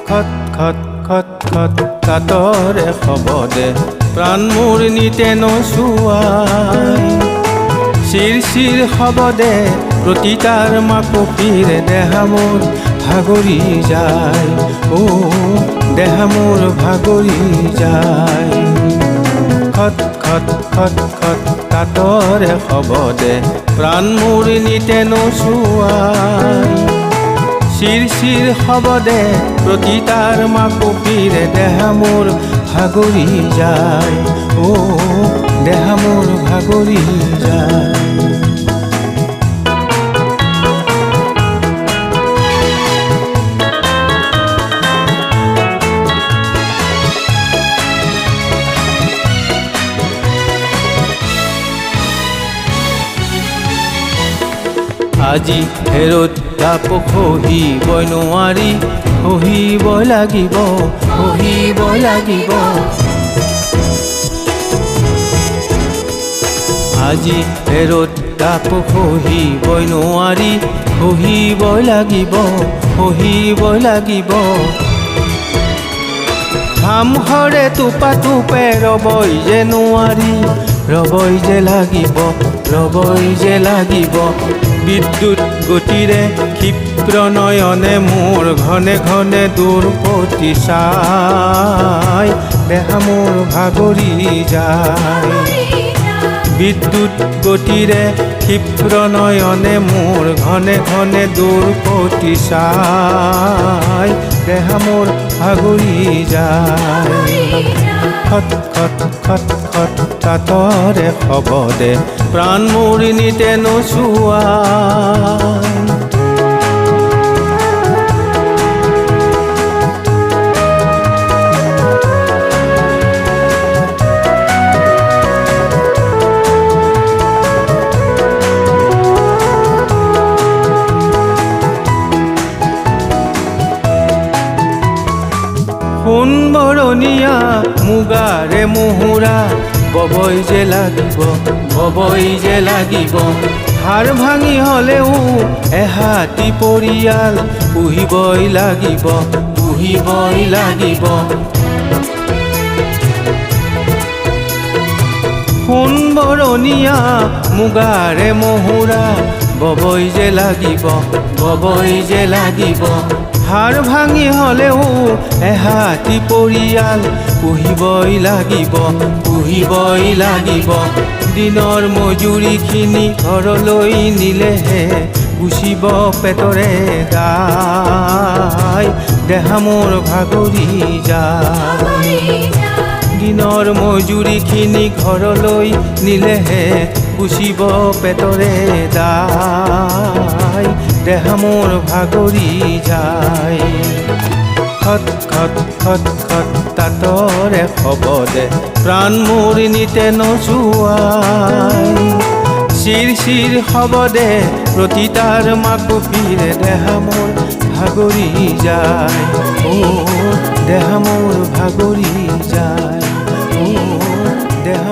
খট খট খট কাতৰে খবদে প্ৰাণ মোৰ নিতে নচুৱাই চিৰ চিৰ খবদে প্ৰতি তাৰ মাকুপিৰে দেহা মোৰ ভাগৰি যায় দেহা মোৰ ভাগৰি যায় খট খট খট খট কাতৰে খবদে প্ৰাণ মোৰ নিতে নচুৱাই চিৰ চিৰ খবদে প্ৰতি তাৰ মাকুপিৰে দেহা মোৰ ভাগৰি যায় দেহা মোৰ ভাগৰি যায় আজি হেৰত জাপ সহিবই নোৱাৰি সহিবই লাগিব আজি হেৰত জাপ সহিবই নোৱাৰি সহিবই লাগিব ঘাম সৰে টোপা টোপে ৰবই যে নোৱাৰি ৰবই যে লাগিব বিদ্যুৎ গতিৰে ক্ষিপ্ৰ নয়নে মোৰ ঘনে ঘনে দুৰ্গতি চাই দেহা মোৰ ভাগৰি যায় বিদ্যুৎ গতিৰে ক্ষিপ্ৰ নয়নে মোৰ ঘনে ঘনে দুৰ্গতি চাই দেহা মোৰ ভাগৰি যায় খট খট খট খট কাতৰে খবদে প্ৰাণ মোৰ নিতে নচুৱাই সোণ বৰণীয়া মুগাৰে মুহুৰা ববই যে লাগিব হাড় ভাঙি হলেও এহাতি পৰিয়াল পুহিবই লাগিব সোণ বৰণীয়া মুগাৰে মুহুৰা ববই যে লাগিব হাড় ভাঙি হলেও এহাতি পৰিয়াল পুহিবই লাগিব দিনৰ মজুৰিখিনি ঘৰলৈ নিলেহে গুচিব পেটৰে দায় দেহা মোৰ ভাগৰি যায় দিনৰ মজুৰিখিনি ঘৰলৈ নিলেহে গুচিব পেটৰে দায় দেহা মোৰ ভাগৰি যায় খট খট খট খট তাতৰে খবদে প্ৰাণ মোৰ নিতে নচুৱাই চিৰ চিৰ খবদে প্ৰতি তাৰ মাকুপিৰে দেহা মোৰ ভাগৰি যায় দেহা মোৰ ভাগৰি যায় দেহা